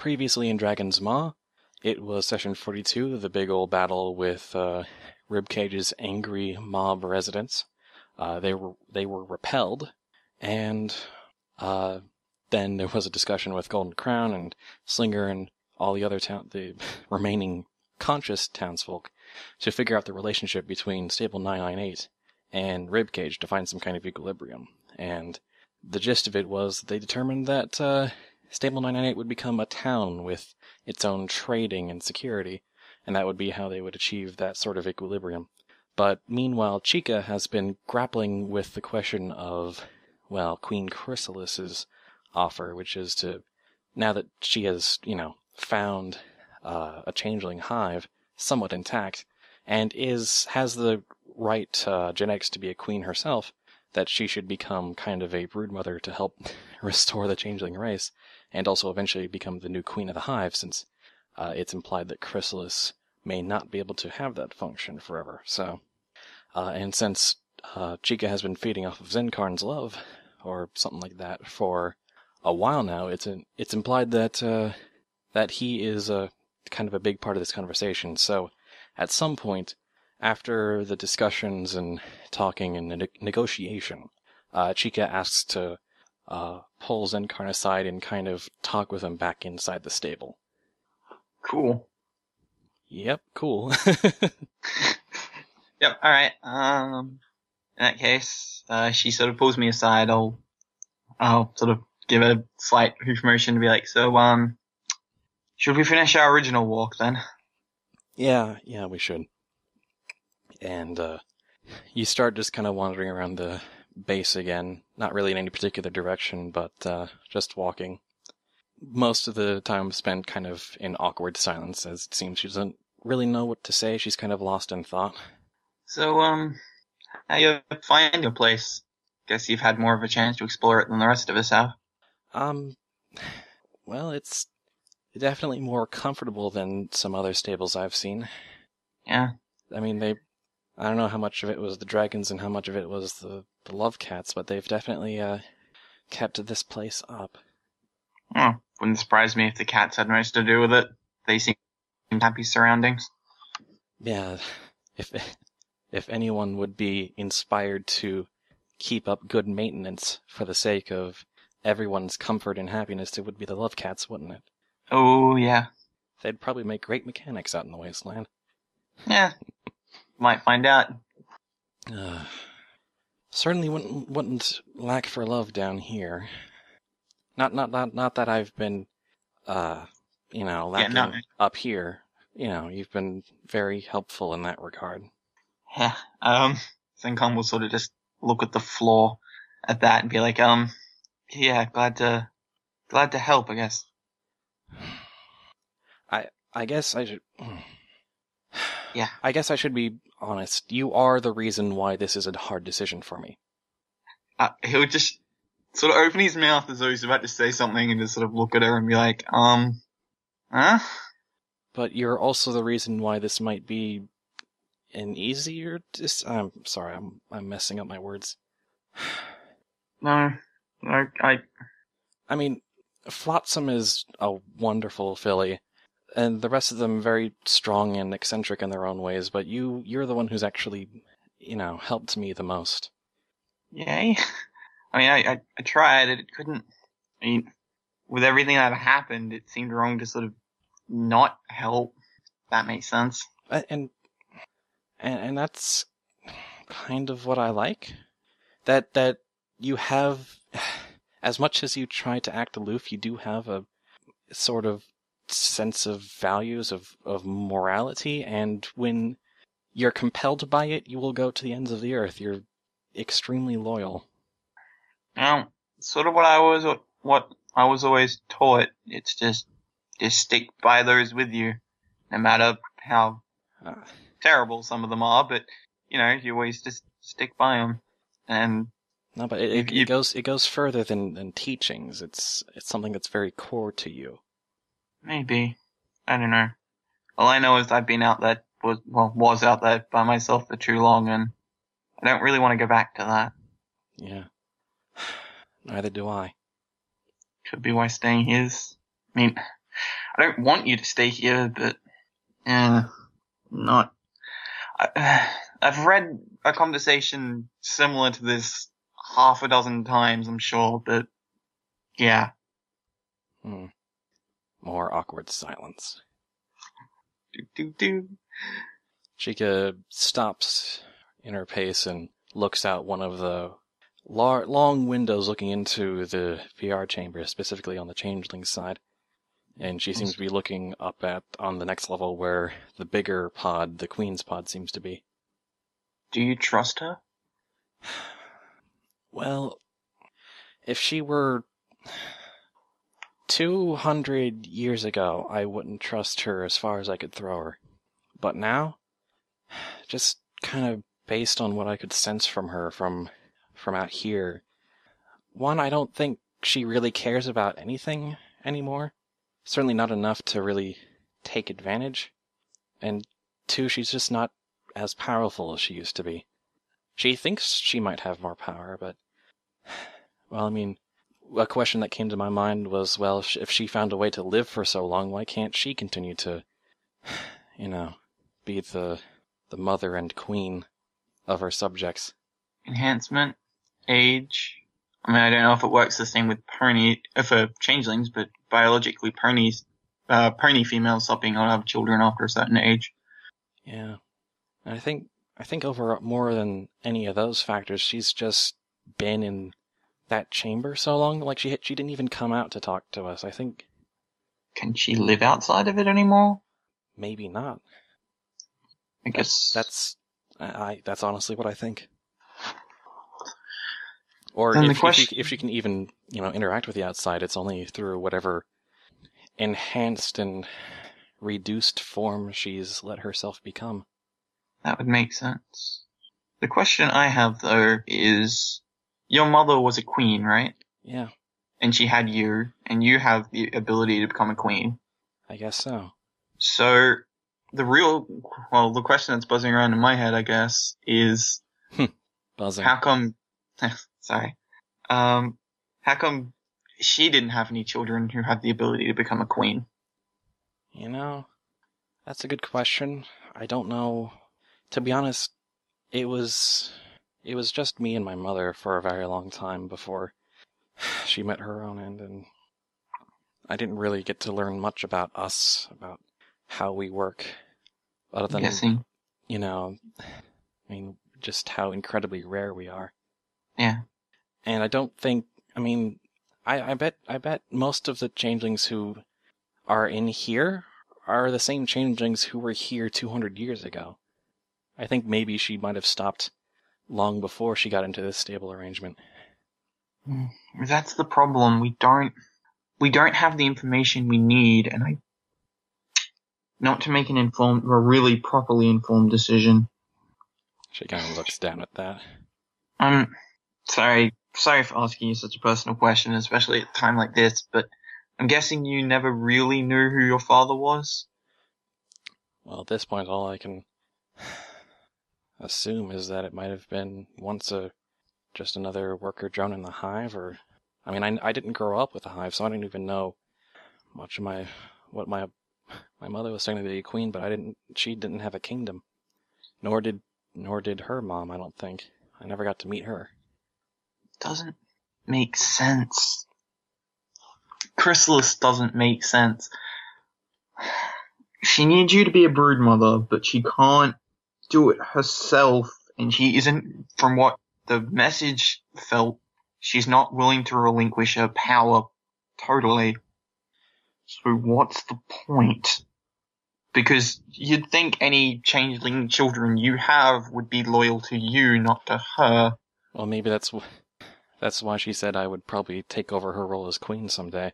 Previously in Dragon's Maw, it was session 42, the big old battle with Ribcage's angry mob residents. They were repelled, and then there was a discussion with Golden Crown and Slinger and all the other the remaining conscious townsfolk to figure out the relationship between Stable 998 and Ribcage to find some kind of equilibrium. And the gist of it was they determined that Stable 998 would become a town with its own trading and security, and that would be how they would achieve that sort of equilibrium. But meanwhile, Chica has been grappling with the question of, well, Queen Chrysalis's offer, which is to, now that she has, found a changeling hive somewhat intact, and has the right genetics to be a queen herself, that she should become kind of a broodmother to help restore the changeling race, and also eventually become the new queen of the hive, since it's implied that Chrysalis may not be able to have that function forever. So, and since Chica has been feeding off of Xencarn's love, or something like that, for a while now, it's implied that that he is kind of a big part of this conversation. So, at some point, after the discussions and talking and negotiation, Chica asks to pull Xencarn aside and kind of talk with him back inside the stable. Cool. Yep, cool. Yep, alright. In that case, she sort of pulls me aside. I'll sort of give a slight hoof motion to be like, so, should we finish our original walk then? Yeah, we should. And you start just kind of wandering around the base again, not really in any particular direction, but just walking. Most of the time spent kind of in awkward silence, as it seems she doesn't really know what to say. She's kind of lost in thought. So, how you find your place? Guess you've had more of a chance to explore it than the rest of us have. Well, it's definitely more comfortable than some other stables I've seen. Yeah. I mean, I don't know how much of it was the dragons and how much of it was the love cats, but they've definitely kept this place up. Oh, wouldn't surprise me if the cats had most to do with it. They seem happy surroundings. Yeah, if anyone would be inspired to keep up good maintenance for the sake of everyone's comfort and happiness, it would be the love cats, wouldn't it? Oh, yeah. They'd probably make great mechanics out in the wasteland. Yeah. Might find out. Certainly wouldn't lack for love down here. Not that I've been, lacking up here. You've been very helpful in that regard. Yeah. Xencarn will sort of just look at the floor at that and be like, yeah, glad to help, I guess. I guess I should. Yeah. I guess I should be honest. You are the reason why this is a hard decision for me. He'll just sort of open his mouth as though he's about to say something and just sort of look at her and be like, huh? But you're also the reason why this might be an easier I'm sorry, I'm messing up my words. No, I mean, Flotsam is a wonderful filly, and the rest of them very strong and eccentric in their own ways, but you're the one who's actually, helped me the most. Yay? I mean, I tried it. It couldn't. I mean, with everything that happened, it seemed wrong to sort of not help. If that makes sense. And that's kind of what I like. That you have, as much as you try to act aloof, you do have a sort of sense of values, of morality, and when you're compelled by it, you will go to the ends of the earth. You're extremely loyal. Well, sort of what I was always taught. It's just stick by those with you, no matter how terrible some of them are. But you always just stick by them. And no, but it goes further than teachings. It's something that's very core to you. Maybe. I don't know. All I know is I've been out there, was out there by myself for too long, and I don't really want to go back to that. Yeah. Neither do I. Could be why staying here is, I mean, I don't want you to stay here, but not. I've read a conversation similar to this half a dozen times, I'm sure, but yeah. More awkward silence. Do. Chica stops in her pace and looks out one of the long windows looking into the VR chamber, specifically on the changeling side. And she seems to be looking up on the next level where the bigger pod, the queen's pod, seems to be. Do you trust her? Well, if she were 200 years ago, I wouldn't trust her as far as I could throw her. But now, just kind of based on what I could sense from her from out here, one, I don't think she really cares about anything anymore. Certainly not enough to really take advantage. And two, she's just not as powerful as she used to be. She thinks she might have more power, but... Well, I mean, a question that came to my mind was, well, if she found a way to live for so long, why can't she continue to, be the mother and queen of her subjects? Enhancement, age. I mean, I don't know if it works the same with for changelings, but biologically, pony females stop being able to have children after a certain age. Yeah, and I think over more than any of those factors, she's just been in that chamber so long. Like she didn't even come out to talk to us. I think. Can she live outside of it anymore? Maybe not. I guess that's honestly what I think. Or if she can even, interact with the outside, it's only through whatever enhanced and reduced form she's let herself become. That would make sense. The question I have, though, is your mother was a queen, right? Yeah. And she had you, and you have the ability to become a queen. I guess so. So, the question that's buzzing around in my head, I guess, is... Buzzing. How come... Sorry. How come she didn't have any children who had the ability to become a queen? That's a good question. I don't know. To be honest, it was just me and my mother for a very long time before she met her own end, and I didn't really get to learn much about us, about how we work, other than, guessing. Just how incredibly rare we are. Yeah. And I don't think, I bet most of the changelings who are in here are the same changelings who were here 200 years ago. I think maybe she might have stopped long before she got into this stable arrangement. That's the problem. We don't have the information we need, and not to make a really properly informed decision. She kind of looks down at that. Sorry for asking you such a personal question, especially at a time like this, but I'm guessing you never really knew who your father was? Well, at this point, all I can assume is that it might have been once just another worker drone in the Hive, or... I didn't grow up with the Hive, so I didn't even know much of what my mother was saying to be a queen, but she didn't have a kingdom. Nor did her mom, I don't think. I never got to meet her. Doesn't make sense. Chrysalis doesn't make sense. She needs you to be a brood mother, but she can't do it herself, and she isn't, from what the message felt, she's not willing to relinquish her power totally. So what's the point? Because you'd think any changeling children you have would be loyal to you, not to her. Well, maybe that's why she said I would probably take over her role as queen someday.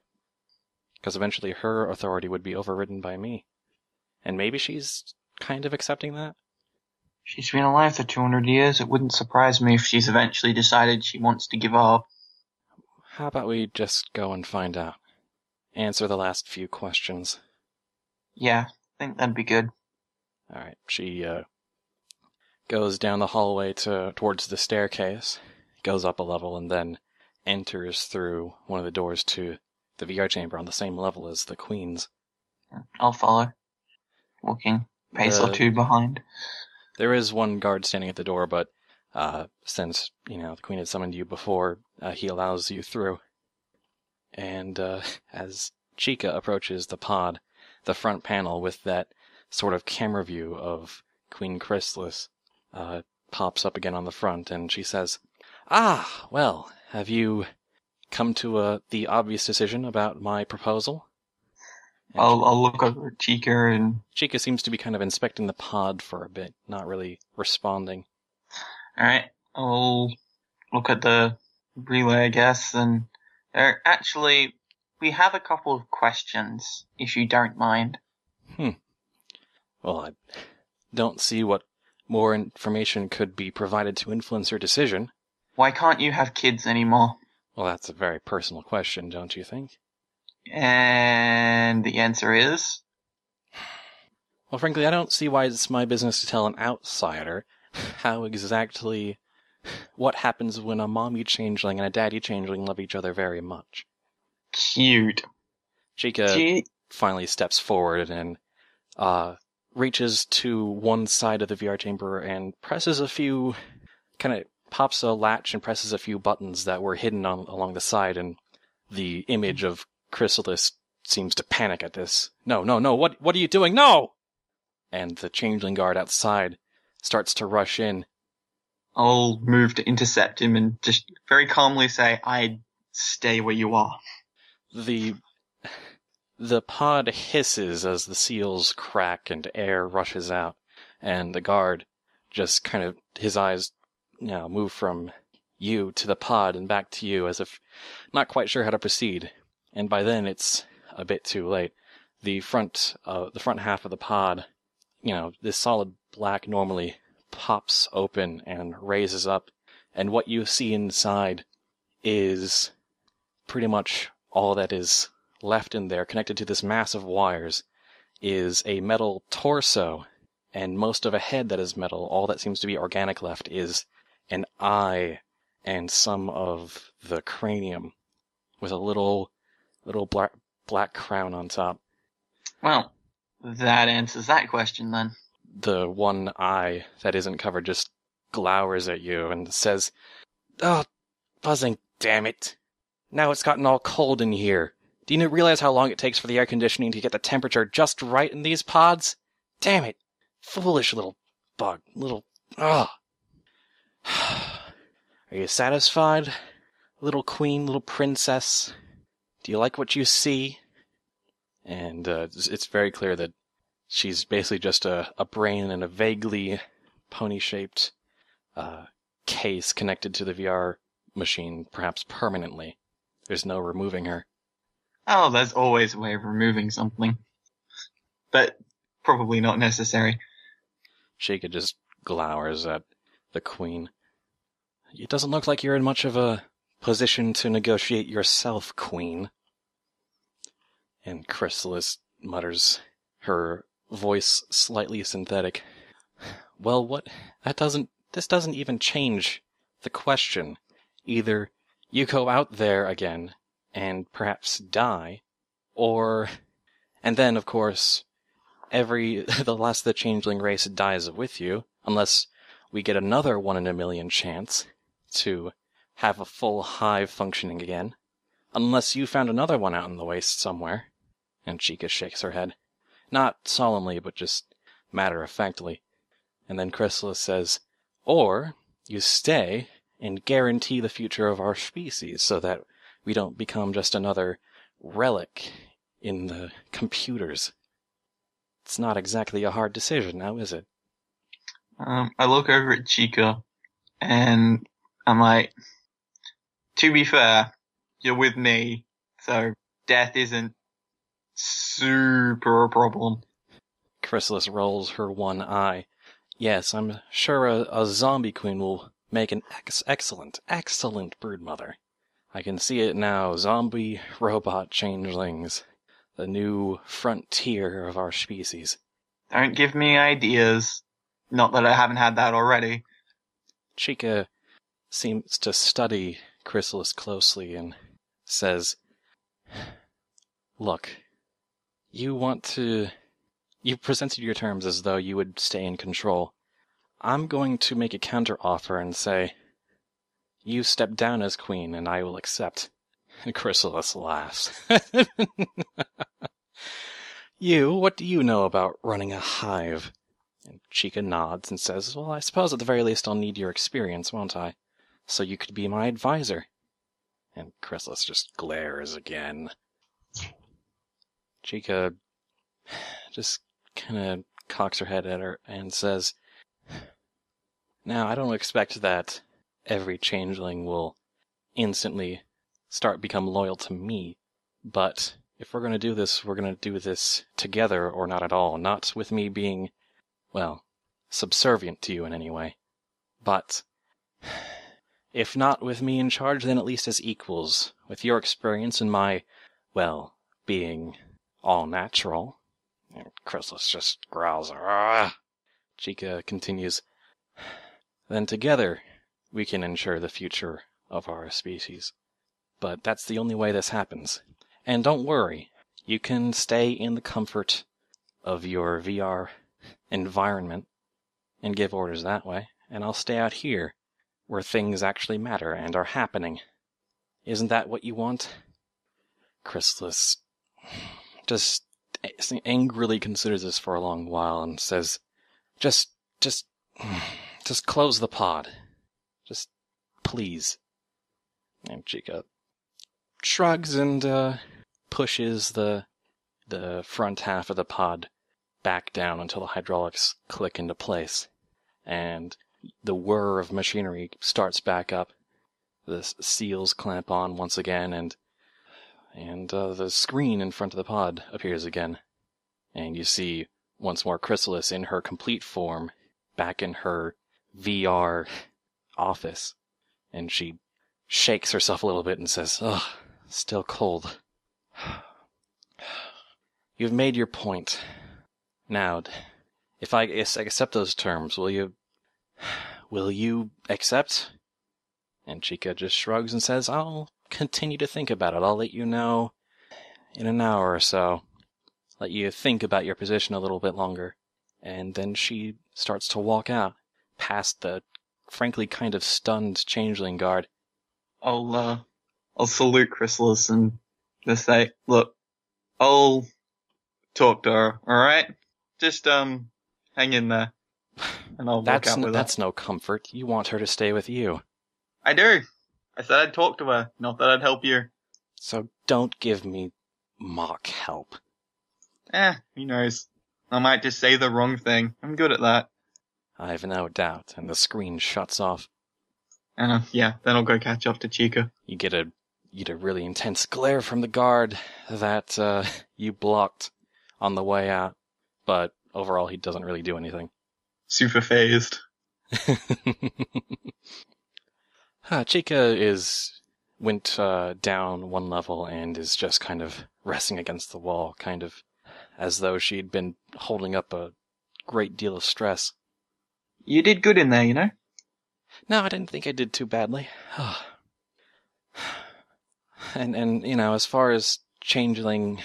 Because eventually her authority would be overridden by me. And maybe she's kind of accepting that? She's been alive for 200 years. It wouldn't surprise me if she's eventually decided she wants to give up. How about we just go and find out? Answer the last few questions. Yeah, I think that'd be good. Alright, she goes down the hallway towards the staircase, goes up a level, and then enters through one of the doors to the VR chamber on the same level as the Queen's. I'll follow. Walking pace or two behind. There is one guard standing at the door, but since, the Queen had summoned you before, he allows you through. And as Chica approaches the pod, the front panel with that sort of camera view of Queen Chrysalis pops up again on the front, and she says, "Ah, well, have you come to the obvious decision about my proposal?" I'll look over at Chica, and Chica seems to be kind of inspecting the pod for a bit, not really responding. Alright, I'll look at the relay, I guess, and actually, we have a couple of questions, if you don't mind. Well, I don't see what more information could be provided to influence your decision. Why can't you have kids anymore? Well, that's a very personal question, don't you think? And the answer is? Well, frankly, I don't see why it's my business to tell an outsider what happens when a mommy changeling and a daddy changeling love each other very much. Cute. Chica finally steps forward and reaches to one side of the VR chamber and presses pops a latch and presses a few buttons that were hidden along the side, and the image of Chrysalis seems to panic at this. No, what are you doing? No! And the changeling guard outside starts to rush in. I'll move to intercept him and just very calmly say, I'd stay where you are. The pod hisses as the seals crack and air rushes out, and the guard just kind of, his eyes, move from you to the pod and back to you as if not quite sure how to proceed. And by then it's a bit too late. The front half of the pod, this solid black normally pops open and raises up, and what you see inside is pretty much all that is left in there, connected to this mass of wires, is a metal torso, and most of a head that is metal. All that seems to be organic left is an eye and some of the cranium, with a little black crown on top. Well, that answers that question then. The one eye that isn't covered just glowers at you and says, "Oh, buzzing, damn it. Now it's gotten all cold in here. Do you realize how long it takes for the air conditioning to get the temperature just right in these pods? Damn it. Foolish little bug. Are you satisfied, little queen, little princess? Do you like what you see?" And it's very clear that she's basically just a brain in a vaguely pony-shaped case connected to the VR machine, perhaps permanently. There's no removing her. Oh, there's always a way of removing something. But probably not necessary. Chica just glowers at the queen. "It doesn't look like you're in much of a position to negotiate yourself, queen." And Chrysalis mutters, her voice slightly synthetic, "Well, this doesn't even change the question. Either you go out there again and perhaps die, and then, of course, the last of the changeling race dies with you, unless we get another 1 in a million chance to have a full hive functioning again, unless you found another one out in the waste somewhere." And Chica shakes her head. Not solemnly, but just matter-of-factly. And then Chrysalis says, "Or you stay and guarantee the future of our species so that we don't become just another relic in the computers." It's not exactly a hard decision, now is it? I look over at Chica, and I'm like, to be fair, you're with me, so death isn't super a problem. Chrysalis rolls her one eye. "Yes, I'm sure a zombie queen will make an excellent broodmother. I can see it now. Zombie robot changelings. The new frontier of our species." Don't give me ideas. Not that I haven't had that already. Chica seems to study Chrysalis closely and says, "Look, You've presented your terms as though you would stay in control. I'm going to make a counter-offer and say, you step down as queen and I will accept. And Chrysalis laughs. What do you know about running a hive? And Chica nods and says, well, I suppose at the very least I'll need your experience, won't I? So you could be my advisor. And Chrysalis just glares again. Chica just kind of cocks her head at her and says, now, I don't expect that every changeling will instantly become loyal to me, but if we're going to do this, we're going to do this together or not at all, not with me being, well, subservient to you in any way. But if not with me in charge, then at least as equals, with your experience and my, well, being all natural. And Chrysalis just growls. Argh! Chica continues, then together we can ensure the future of our species. But that's the only way this happens. And don't worry, you can stay in the comfort of your VR environment and give orders that way, and I'll stay out here, where things actually matter and are happening. Isn't that what you want? Chrysalis just angrily considers this for a long while and says, just close the pod. Just, please. And Chica shrugs and pushes the front half of the pod back down until the hydraulics click into place. And the whir of machinery starts back up. The seals clamp on once again, and the screen in front of the pod appears again. And you see once more Chrysalis in her complete form, back in her VR office. And she shakes herself a little bit and says, ugh, still cold. You've made your point. Now, if I accept those terms, will you accept? And Chica just shrugs and says, I'll continue to think about it. I'll let you know in an hour or so. Let you think about your position a little bit longer. And then she starts to walk out, past the frankly kind of stunned changeling guard. I'll salute Chrysalis and just say, look, I'll talk to her, alright? Just, hang in there. And I'll walk out with her. That's no comfort. You want her to stay with you. I do. I said I'd talk to her, not that I'd help you. So don't give me mock help. Who knows? I might just say the wrong thing. I'm good at that. I've no doubt. And the screen shuts off. Yeah, then I'll go catch up to Chica. You get a really intense glare from the guard that you blocked on the way out, but overall he doesn't really do anything. Super phased. Chica went down one level and is just kind of resting against the wall, kind of as though she'd been holding up a great deal of stress. You did good in there, you know? No, I didn't think I did too badly. And you know, as far as changeling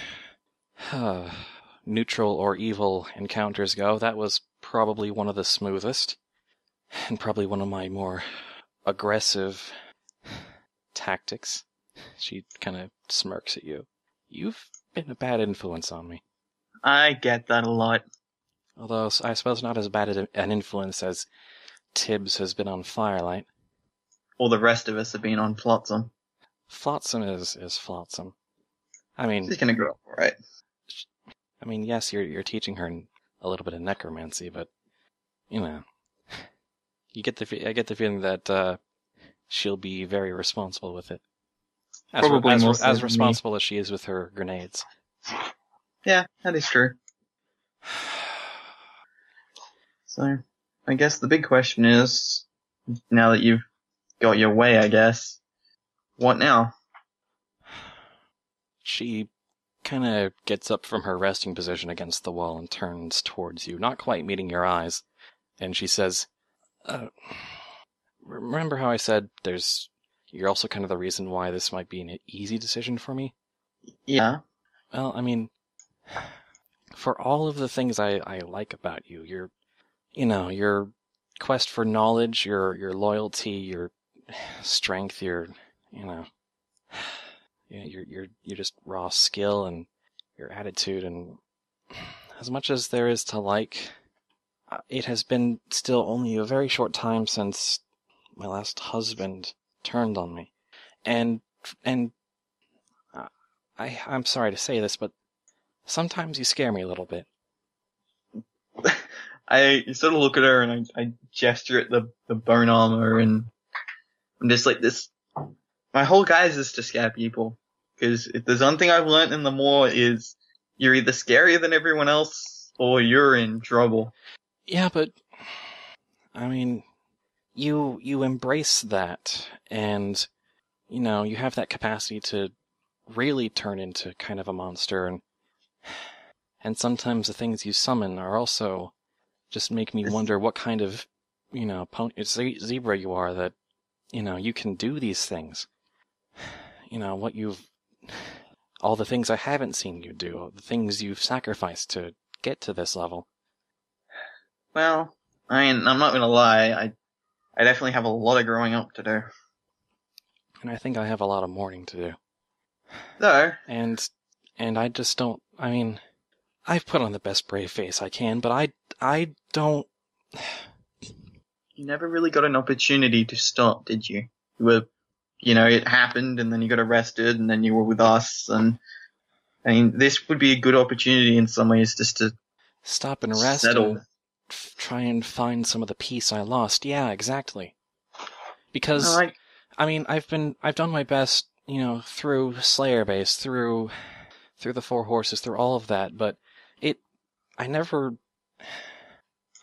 neutral or evil encounters go, that was probably one of the smoothest, and probably one of my more aggressive tactics. She kind of smirks at you. You've been a bad influence on me. I get that a lot. Although, I suppose not as bad an influence as Tibbs has been on Firelight. All the rest of us have been on Flotsam. Flotsam is Flotsam. I mean... She's gonna grow up, right? I mean, yes, you're teaching her a little bit of necromancy, but, you know... I get the feeling that she'll be very responsible with it. As responsible as she is with her grenades. Yeah, that is true. So, I guess the big question is, now that you've got your way, I guess, what now? She kind of gets up from her resting position against the wall and turns towards you, not quite meeting your eyes, and she says, remember how I said you're also kind of the reason why this might be an easy decision for me? Yeah. Well, I mean, for all of the things I like about you, your quest for knowledge, your loyalty, your strength, you your just raw skill and your attitude, and as much as there is to like, it has been still only a very short time since my last husband turned on me, and I'm sorry to say this, but sometimes you scare me a little bit. I sort of look at her and I gesture at the bone armor, and I'm just like, this, my whole guise is to scare people. Because if there's one thing I've learned in the Moor is you're either scarier than everyone else or you're in trouble. Yeah, but I mean, you embrace that, and you have that capacity to really turn into kind of a monster, and sometimes the things you summon are also just make me wonder what kind of zebra you are, that you can do these things. All the things I haven't seen you do, the things you've sacrificed to get to this level. Well, I mean, I'm not gonna lie, I definitely have a lot of growing up to do. And I think I have a lot of mourning to do. No. And I just don't, I mean, I've put on the best brave face I can, but I don't... You never really got an opportunity to stop, did you? You were, it happened, and then you got arrested, and then you were with us, and I mean, this would be a good opportunity in some ways just to stop and rest settle. And try and find some of the peace I lost. Yeah, exactly. Because, I mean, I've done my best, through Slayer Base, through the Four Horses, through all of that, but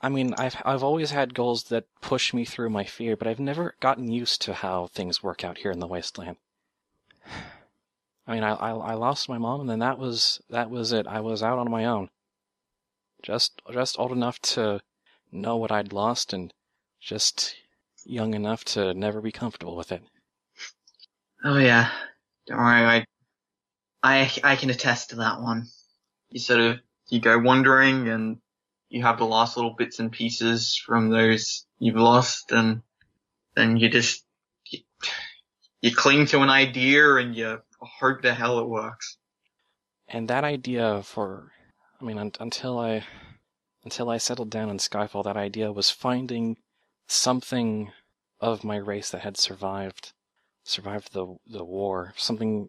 I've always had goals that push me through my fear, but I've never gotten used to how things work out here in the Wasteland. I mean, I lost my mom, and then that was it. I was out on my own. Just old enough to know what I'd lost, and just young enough to never be comfortable with it. Oh yeah. Don't worry, I can attest to that one. You go wandering, and you have the last little bits and pieces from those you've lost, and then you cling to an idea, and you hope the hell it works. And that idea until I settled down in Skyfall, that idea was finding something of my race that had survived the war, some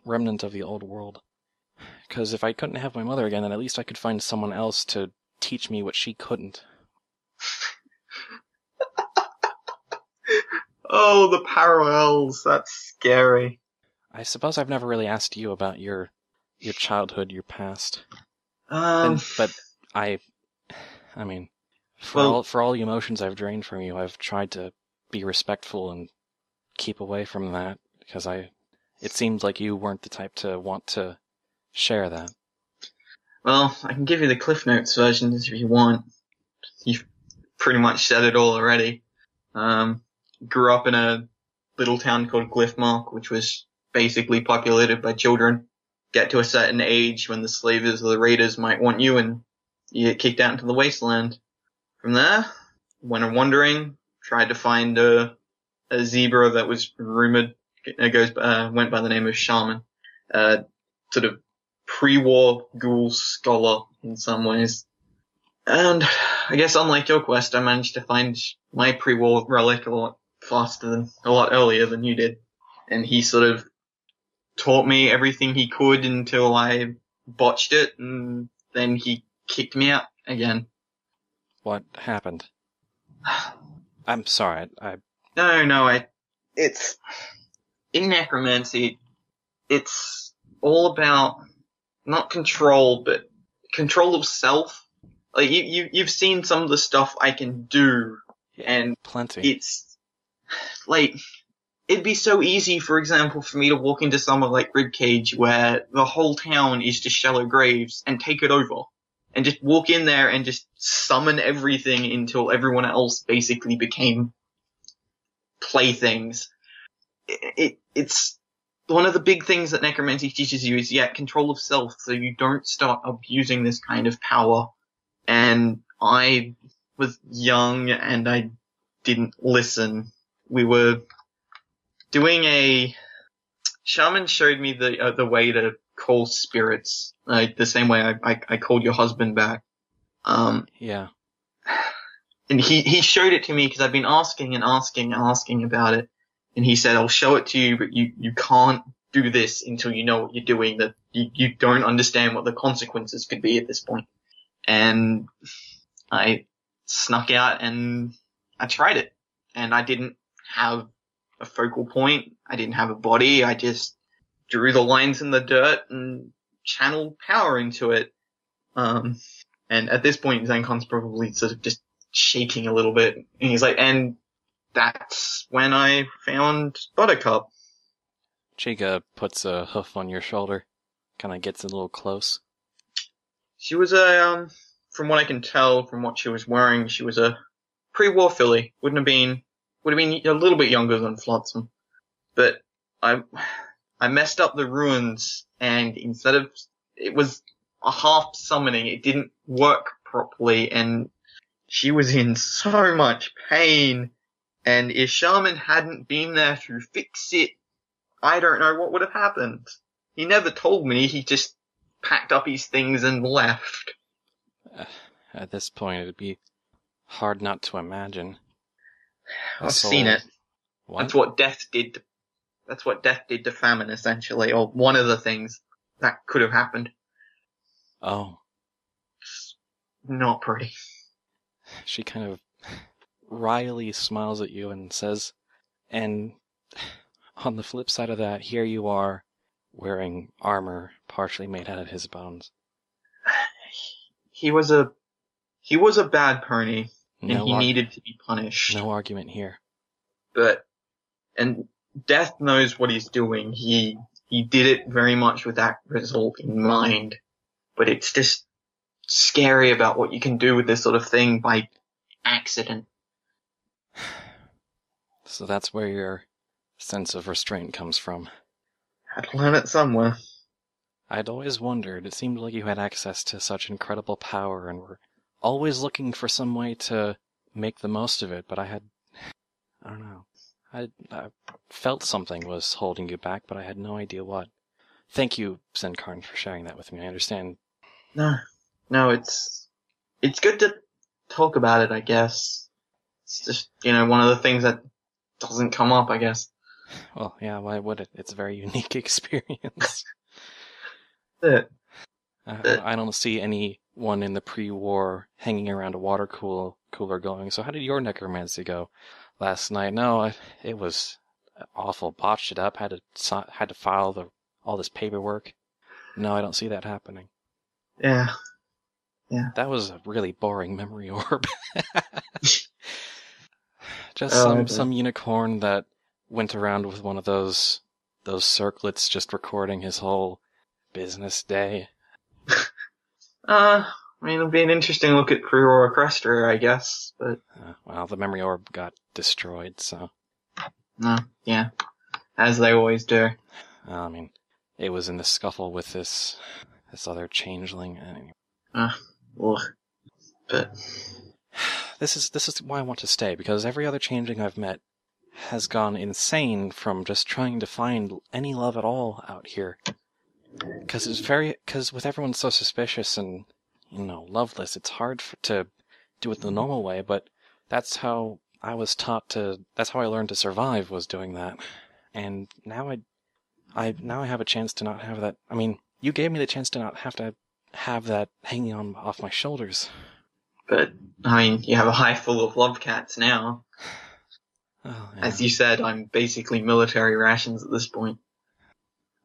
remnant of the old world. Because if I couldn't have my mother again, then at least I could find someone else to teach me what she couldn't. Oh, the parallels, that's scary. I suppose I've never really asked you about your childhood, your past. But for all the emotions I've drained from you, I've tried to be respectful and keep away from that, because it seemed like you weren't the type to want to share that. Well, I can give you the Cliff Notes version if you want. You've pretty much said it all already. Grew up in a little town called Glyphmark, which was basically populated by children. Get to a certain age when the slavers or the raiders might want you, and you get kicked out into the wasteland. From there, went on wandering, tried to find a zebra that was rumored went by the name of Shaman. Sort of pre-war ghoul scholar in some ways. And I guess unlike your quest, I managed to find my pre-war relic a lot earlier than you did. And he sort of taught me everything he could until I botched it, and then he kicked me out again. What happened? I'm sorry, No, it's, in necromancy, it's all about not control, but control of self. Like, you've seen some of the stuff I can do, and plenty. It's, like, it'd be so easy, for example, for me to walk into somewhere like Ribcage, where the whole town is just shallow graves, and take it over. And just walk in there and just summon everything until everyone else basically became playthings. It's one of the big things that necromancy teaches you is, control of self, so you don't start abusing this kind of power. And I was young and I didn't listen. We were doing shaman showed me the way to call spirits, like the same way I called your husband back. Yeah. And he showed it to me because I've been asking about it. And he said, I'll show it to you, but you can't do this until you know what you're doing, that you don't understand what the consequences could be at this point. And I snuck out and I tried it. And I didn't have a focal point. I didn't have a body. I just drew the lines in the dirt and channeled power into it. And at this point, Xencarn's probably sort of just shaking a little bit. And he's like, and that's when I found Buttercup. Chica puts a hoof on your shoulder, kind of gets a little close. She was from what I can tell from what she was wearing, she was a pre-war filly. Would have been a little bit younger than Flotsam. But I messed up the runes, and instead of, it was a half summoning, it didn't work properly, and she was in so much pain. And if Shaman hadn't been there to fix it, I don't know what would have happened. He never told me, he just packed up his things and left. At this point, it'd be hard not to imagine. I've seen it. What? That's what death did to famine, essentially, or one of the things that could have happened. Oh. It's not pretty. She kind of wryly smiles at you and says, and on the flip side of that, here you are, wearing armor partially made out of his bones. He was a bad pony, and he needed to be punished. No argument here. And Death knows what he's doing. He did it very much with that result in mind. But it's just scary about what you can do with this sort of thing by accident. So that's where your sense of restraint comes from. Had to learn it somewhere. I'd always wondered, it seemed like you had access to such incredible power and were always looking for some way to make the most of it, but I don't know. I felt something was holding you back, but I had no idea what. Thank you, Xencarn, for sharing that with me. I understand. No, it's good to talk about it, I guess. It's just, one of the things that doesn't come up, I guess. Well, yeah, why would it? It's a very unique experience. I don't see anyone in the pre-war hanging around a water cooler going, so how did your necromancy go last night? No, it was awful. Botched it up, had to file all this paperwork. No, I don't see that happening. Yeah. That was a really boring memory orb. Just some unicorn that went around with one of those circlets just recording his whole business day. It'll be an interesting look at Pre-War Equestria, I guess, but... well, the memory orb got destroyed, so... Yeah. As they always do. It was in the scuffle with this other changeling, anyway. But... This is why I want to stay, because every other changeling I've met has gone insane from just trying to find any love at all out here. Because with everyone so suspicious and, loveless, it's hard to do it the normal way, but that's how I was that's how I learned to survive, was doing that. And now I have a chance to not have that. You gave me the chance to not have to have that hanging off my shoulders. But, you have a hive full of love cats now. Oh, yeah. As you said, I'm basically military rations at this point.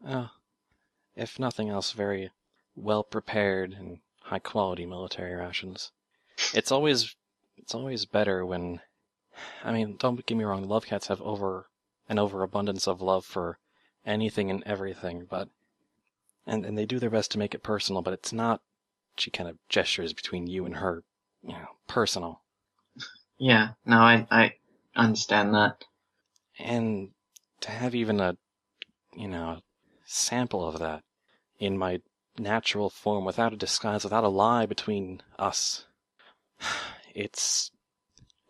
Oh. If nothing else, very well-prepared and high-quality military rations. It's always better when... don't get me wrong, love cats have an overabundance of love for anything and everything, but... And they do their best to make it personal, but it's not... She kind of gestures between you and her, personal. Yeah, no, I understand that. And to have even a sample of that in my natural form, without a disguise, without a lie between us. It's,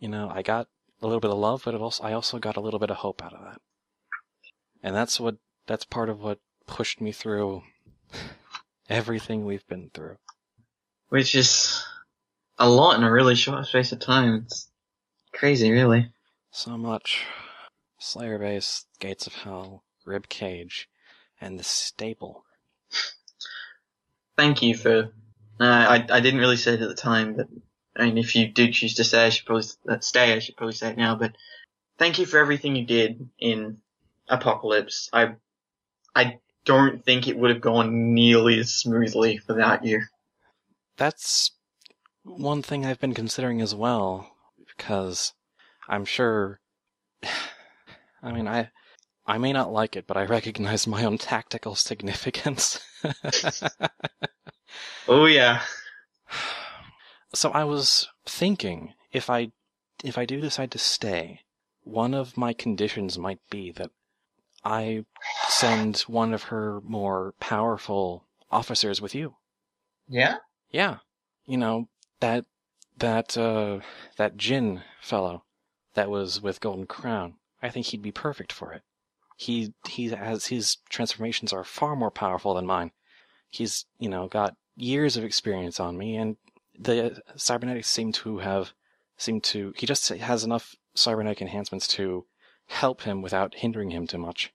I got a little bit of love, but I also got a little bit of hope out of that. And that's part of what pushed me through everything we've been through. Which is a lot in a really short space of time. It's crazy, really. So much. Slayer Base, Gates of Hell, Rib Cage, and the staple. Thank you for... I didn't really say it at the time, but I mean, if you do choose to stay, I should probably say it now, but thank you for everything you did in Apocalypse. I don't think it would have gone nearly as smoothly without you. That's one thing I've been considering as well, because I'm sure... I mean, I may not like it, but I recognize my own tactical significance. Oh, yeah. So I was thinking, if I do decide to stay, one of my conditions might be that I send one of her more powerful officers with you. Yeah? Yeah. That Jin fellow that was with Golden Crown. I think he'd be perfect for it. He has, his transformations are far more powerful than mine. He's, got years of experience on me, and the cybernetics he just has enough cybernetic enhancements to help him without hindering him too much.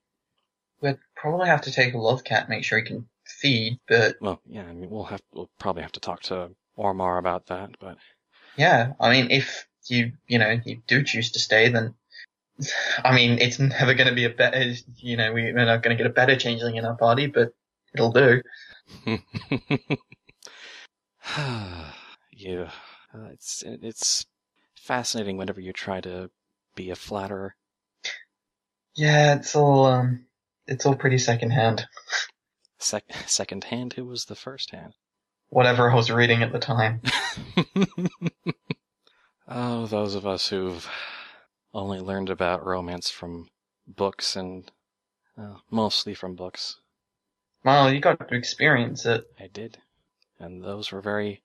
We'd probably have to take a look at, make sure he can feed, but... Well, yeah, I mean, we'll probably have to talk to Ormar about that, but... Yeah, I mean, if you do choose to stay, then... I mean, it's never going to be a better, we're not going to get a better changeling in our party, but it'll do. Yeah, it's fascinating whenever you try to be a flatterer. Yeah, it's all pretty secondhand. Second hand? Who was the first hand? Whatever I was reading at the time. Oh, those of us who've only learned about romance from books and mostly from books. Well, you got to experience it. I did. And those were very,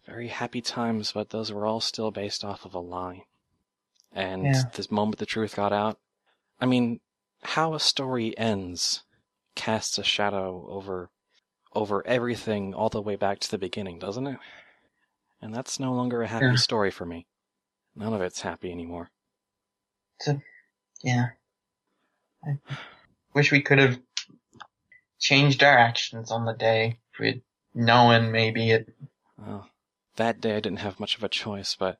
very happy times, but those were all still based off of a lie. And this moment the truth got out, I mean, how a story ends casts a shadow over everything all the way back to the beginning, doesn't it? And that's no longer a happy story for me. None of it's happy anymore. Yeah. I wish we could have changed our actions on the day if we'd known maybe it. Well, that day I didn't have much of a choice, but...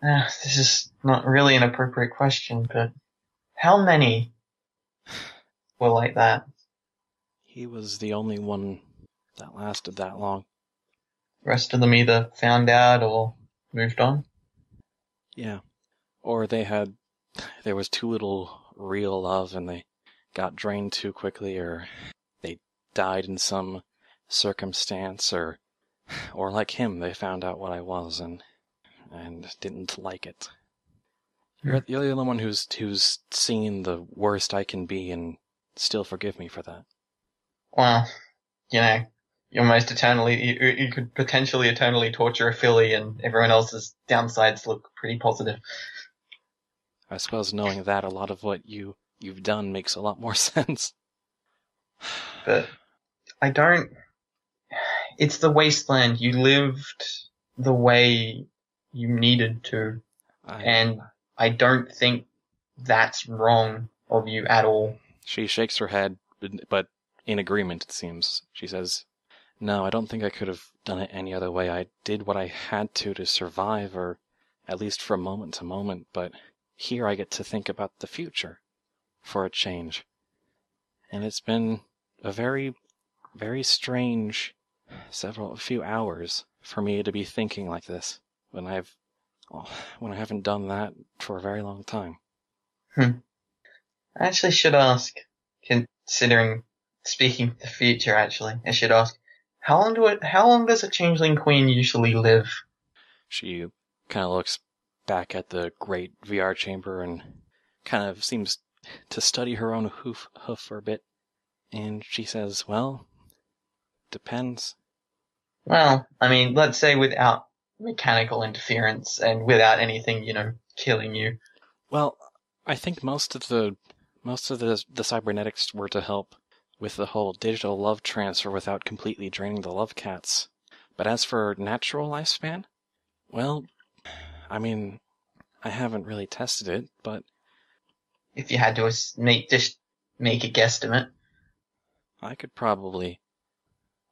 This is not really an appropriate question, but how many were like that? He was the only one that lasted that long. The rest of them either found out or moved on? Yeah. Or there was too little real love and they got drained too quickly, or they died in some circumstance, or like him, they found out what I was and didn't like it. You're the only one who's seen the worst I can be and still forgive me for that. Well, you could potentially eternally torture a filly and everyone else's downsides look pretty positive. I suppose knowing that, a lot of what you've done makes a lot more sense. But it's the wasteland. You lived the way you needed to. And I don't think that's wrong of you at all. She shakes her head, but in agreement, it seems. She says, "No, I don't think I could have done it any other way. I did what I had to survive, or at least from moment to moment, but here I get to think about the future, for a change. And it's been a very, very strange few hours for me to be thinking like this, when I haven't done that for a very long time." I actually should ask, considering speaking of the future, I should ask, how long does a changeling queen usually live? She kind of looks back at the great VR chamber and kind of seems to study her own hoof for a bit, and she says, well, depends. Well, I mean, let's say without mechanical interference and without anything, killing you. Well, I think most of the cybernetics were to help with the whole digital love transfer without completely draining the love cats. But as for natural lifespan, well, I mean, I haven't really tested it, but if you had to make a guesstimate, I could probably,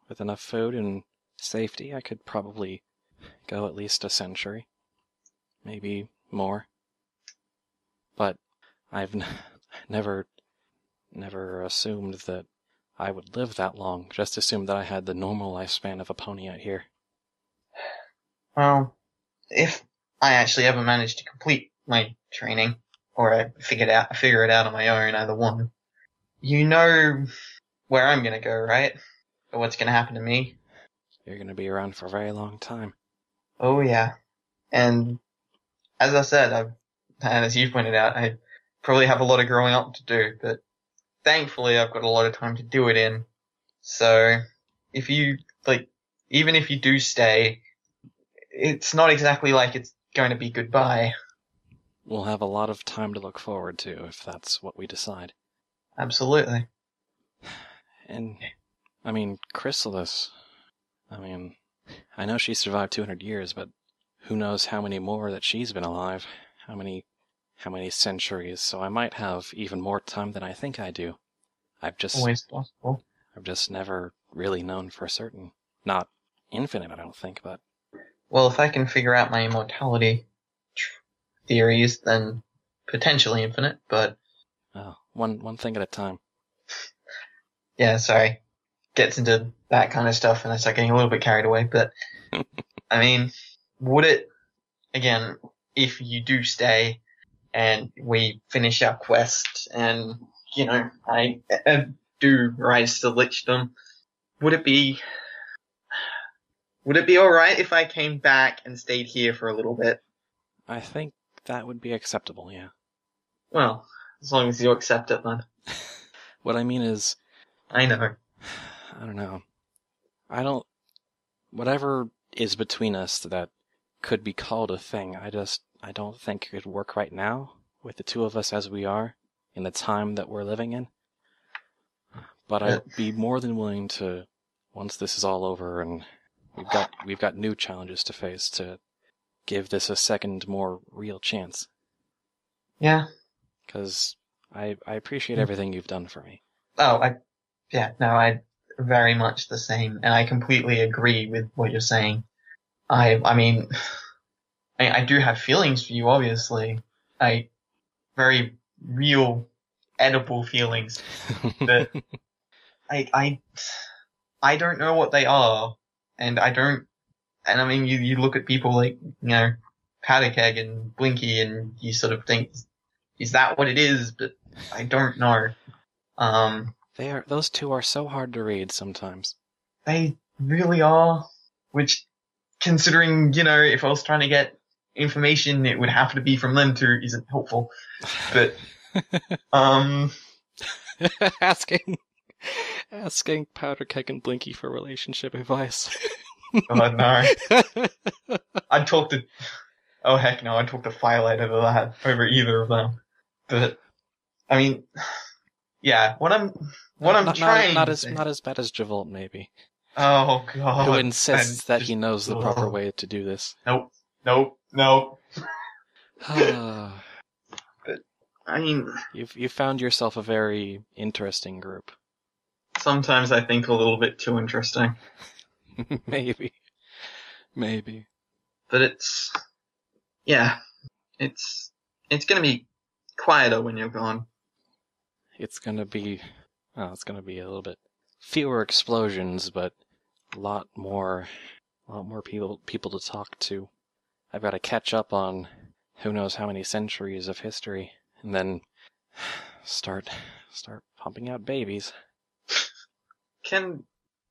with enough food and safety, I could probably go at least a century, maybe more. But I've never assumed that I would live that long. Just assumed that I had the normal lifespan of a pony out here. Well, if I actually ever managed to complete my training, or I figure it out on my own, either one, you know where I'm gonna go, right? Or what's gonna happen to me? You're gonna be around for a very long time. Oh yeah. And as I said, and as you pointed out, I probably have a lot of growing up to do, but thankfully I've got a lot of time to do it in. So, even if you do stay, it's not exactly like it's going to be goodbye. We'll have a lot of time to look forward to if that's what we decide. Absolutely. And, I mean, Chrysalis, I know she survived 200 years, but who knows how many more that she's been alive, how many centuries, so I might have even more time than I think I do. Always possible. I've just never really known for certain. Not infinite, I don't think, but... Well, if I can figure out my immortality theories, then potentially infinite, but... Oh, one thing at a time. Yeah, sorry. Gets into that kind of stuff and I start getting a little bit carried away, but... I mean, would it... Again, if you do stay and we finish our quest and, I do rise to Lichdom, would it be alright if I came back and stayed here for a little bit? I think that would be acceptable, yeah. Well, as long as you accept it, then. What I mean is... I know. I don't know. Whatever is between us that could be called a thing, I don't think it could work right now, with the two of us as we are, in the time that we're living in. But I'd be more than willing to, once this is all over and we've got new challenges to face, to give this a second, more real chance. Yeah. Because I appreciate everything you've done for me. Oh, I very much the same, and I completely agree with what you're saying. I mean, I do have feelings for you, obviously. Very real, edible feelings. But I don't know what they are, and I mean, you look at people like, Powderkeg and Blinky, and you sort of think, is that what it is? But I don't know. Those two are so hard to read sometimes. They really are, which, considering, if I was trying to get information, it would have to be from them too, isn't helpful. But, asking Powderkeg and Blinky for relationship advice. God, no. I'd talk to Firelight over either of them. But, I mean, yeah, what I'm trying not to as say. Not as bad as Javolt, maybe. Oh God. Who insists that he knows the proper way to do this. Nope. But, I mean, you found yourself a very interesting group. Sometimes I think a little bit too interesting. Maybe. But it's gonna be quieter when you're gone. It's gonna be a little bit fewer explosions, but a lot more people to talk to. I've got to catch up on who knows how many centuries of history, and then start pumping out babies. Can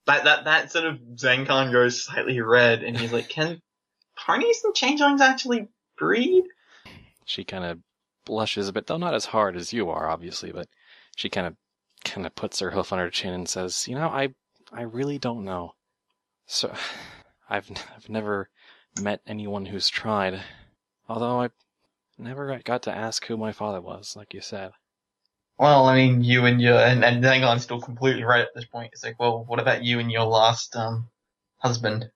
that sort of Xencarn goes slightly red, and he's like, can ponies and changelings actually breed? She kind of blushes a bit, though not as hard as you are, obviously, but she kind of puts her hoof on her chin and says, I really don't know. So, I've never met anyone who's tried, although I never got to ask who my father was, like you said. Well, I mean, you and Xencarn's still completely right at this point. It's like, well, what about you and your last, husband?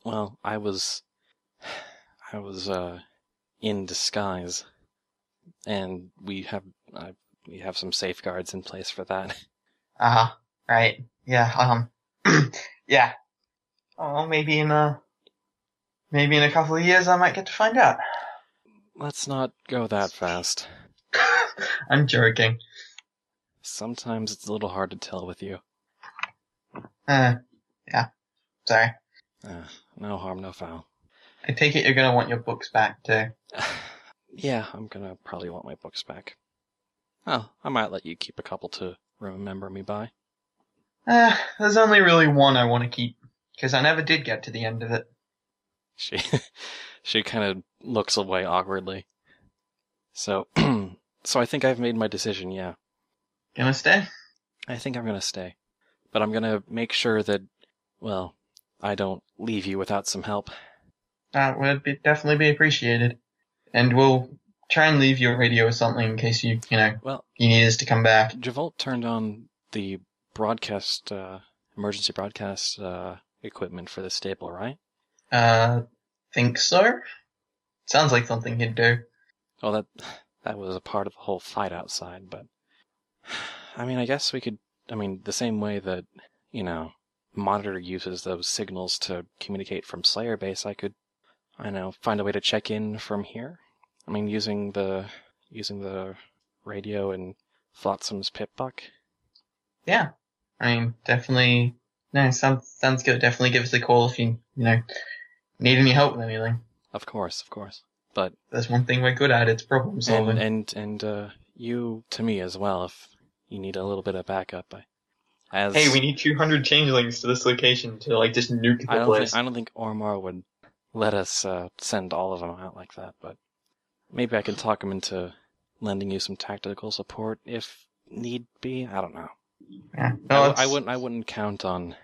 Well, I was in disguise, and we have some safeguards in place for that. Right. Yeah, yeah. Oh, maybe in a couple of years I might get to find out. Let's not go that fast. I'm joking. Sometimes it's a little hard to tell with you. Yeah. Sorry. No harm, no foul. I take it you're gonna want your books back too. Yeah, I'm gonna probably want my books back. Oh, I might let you keep a couple to remember me by. There's only really one I want to keep, because I never did get to the end of it. She kind of looks away awkwardly. So I think I've made my decision, yeah. Gonna stay? I think I'm gonna stay. But I'm gonna make sure that, well, I don't leave you without some help. That would definitely be appreciated. And we'll try and leave you a radio or something in case you need us to come back. Javolt turned on the broadcast, emergency broadcast, equipment for the stable, right? Think so? Sounds like something he'd do. Well, that was a part of the whole fight outside, but I mean, I guess we could, the same way that, Monitor uses those signals to communicate from Slayer Base, I could, find a way to check in from here. Using the radio in Flotsam's Pip-Buck. Yeah. Definitely, no, sounds good. Definitely give us a call if you need any help with anything. Of course. But there's one thing we're good at, it's problem solving. And you to me as well, if you need a little bit of backup. Hey, we need 200 changelings to this location to just nuke the place. I don't think Ormar would let us send all of them out like that, but maybe I can talk him into lending you some tactical support if need be. I don't know. Yeah. No, I wouldn't count on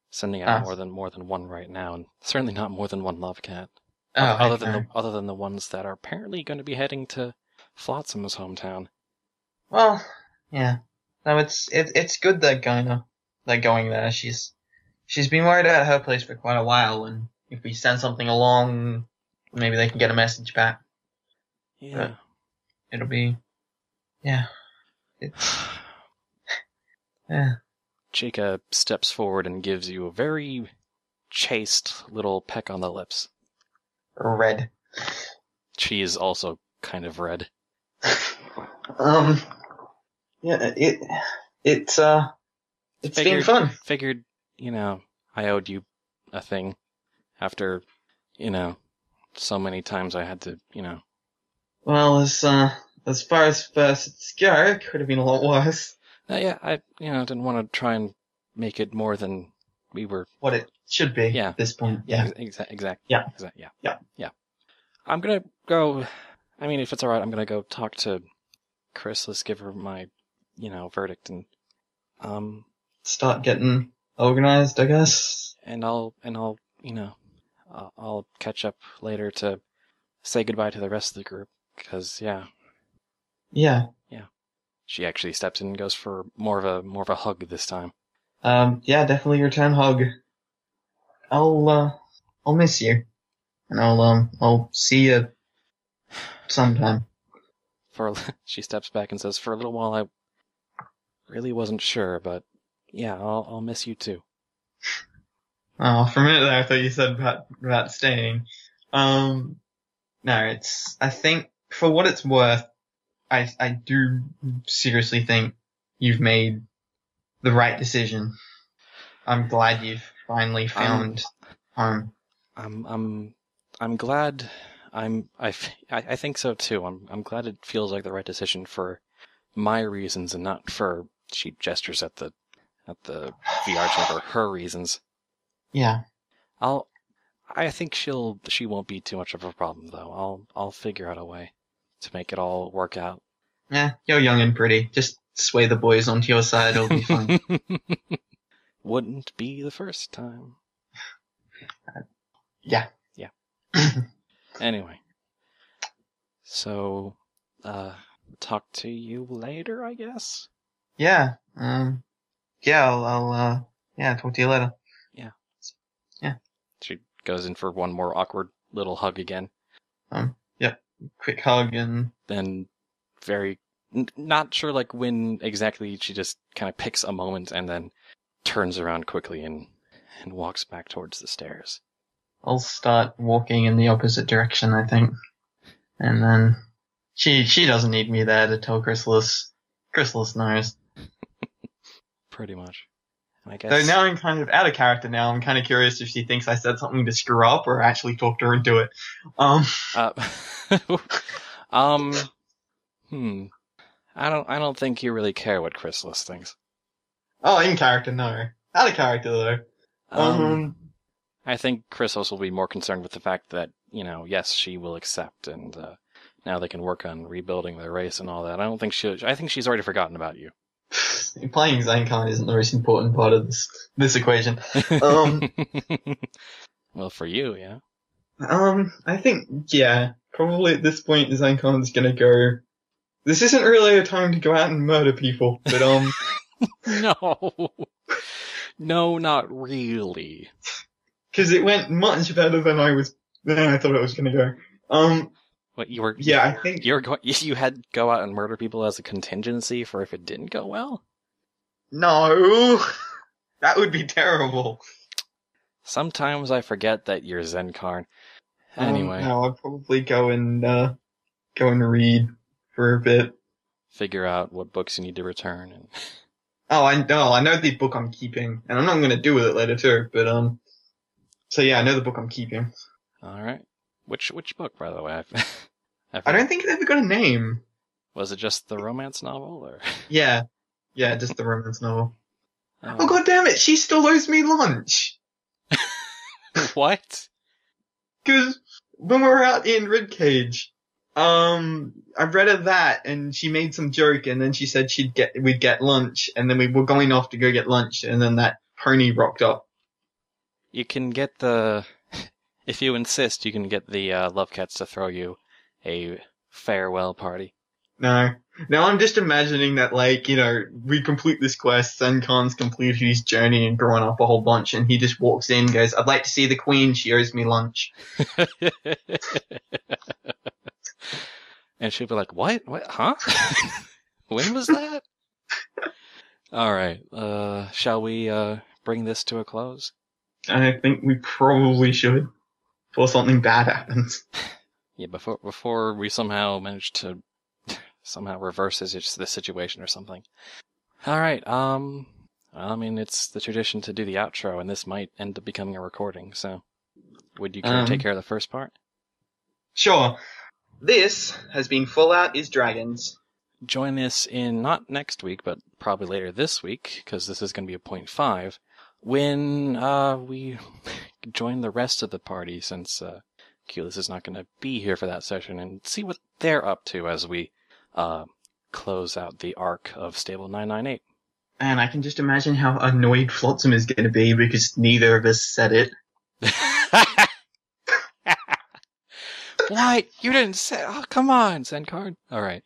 sending out more than one right now, and certainly not more than one love cat. Other than the ones that are apparently going to be heading to Flotsam's hometown. Well, yeah. No, it's good they're going there. She's been worried about her place for quite a while, and if we send something along, maybe they can get a message back. Yeah. But it'll be, yeah. Yeah. Chica steps forward and gives you a very chaste little peck on the lips. Red. She is also kind of red. Yeah, it's been fun. Figured, I owed you a thing after, so many times I had to, Well, as far as firsts go, it could have been a lot worse. Yeah, I, didn't want to try and make it more than we were. What it should be at this point. Yeah. Exactly. Yeah. I'm gonna go, if it's alright, I'm gonna go talk to Chris. Let's give her my, verdict and, start getting organized, I guess. And I'll catch up later to say goodbye to the rest of the group, because, yeah. Yeah. She actually steps in and goes for more of a hug this time. Yeah, definitely return hug. I'll miss you. And I'll see you sometime. She steps back and says, for a little while I really wasn't sure, but yeah, I'll miss you too. Oh, for a minute there I thought you said about staying. No, I think, for what it's worth, I do seriously think you've made the right decision. I'm glad you've finally found home. I'm glad. I think so too. I'm glad it feels like the right decision for my reasons and not for, she gestures at the VR chamber, her reasons. Yeah. I think she won't be too much of a problem though. I'll figure out a way. to make it all work out. Yeah, you're young and pretty. Just sway the boys onto your side, it'll be fine. Wouldn't be the first time. Yeah. Yeah. Anyway. So, talk to you later, I guess? Yeah. I'll talk to you later. Yeah. Yeah. She goes in for one more awkward little hug again. Yep. Quick hug and... Then very... not sure, like, when exactly she just kind of picks a moment and then turns around quickly and walks back towards the stairs. I'll start walking in the opposite direction, I think. And then she doesn't need me there to tell Chrysalis. Chrysalis knows. Pretty much. I guess. So now I'm kind of out of character now. I'm kind of curious if she thinks I said something to screw up or actually talked her into it. I don't think you really care what Chrysalis thinks. Oh, in character, no. Out of character, though. I think Chrysalis will be more concerned with the fact that, yes, she will accept, and now they can work on rebuilding their race and all that. I think she's already forgotten about you. Playing Xencarn isn't the most important part of this equation. Well, for you, yeah. I think, yeah, probably at this point Xencarn's gonna go, this isn't really a time to go out and murder people, but No, not really. Because it went much better than I thought it was gonna go. What, you were... Yeah, I think... You had to go out and murder people as a contingency for if it didn't go well? No! That would be terrible. Sometimes I forget that you're Xencarn. Anyway. No, I'll probably go and read for a bit. Figure out what books you need to return. And... Oh, I know the book I'm keeping, and I know what I'm gonna do with it later too, but, so yeah, I know the book I'm keeping. Alright. Which book, by the way? I don't think it ever got a name. Was it just the romance novel, or? Yeah, just the romance novel. Oh, god damn it, she still owes me lunch! What? Cause when we were out in Ribcage, I read her that, and she made some joke, and then she said we'd get lunch, and then we were going off to go get lunch, and then that pony rocked up. You can get if you insist, you can get the Lovecats to throw you a farewell party. No. Now I'm just imagining that, like, we complete this quest, Xencarn's completed his journey and grown up a whole bunch, and he just walks in and goes, I'd like to see the queen, she owes me lunch. And she'll be like, what? Huh? When was that? Alright, shall we bring this to a close? I think we probably should, before something bad happens. Yeah, before we somehow manage to reverse the situation or something. Alright, I mean, it's the tradition to do the outro, and this might end up becoming a recording, so would you care to take care of the first part? Sure. This has been Fallout is Dragons. Join us in, not next week, but probably later this week, because this is going to be a 0.5, when we join the rest of the party, since Keyless is not going to be here for that session, and see what they're up to as we close out the arc of Stable 998. And I can just imagine how annoyed Flotsam is going to be because neither of us said it. What? You didn't say... Oh, come on, Xencarn. Alright.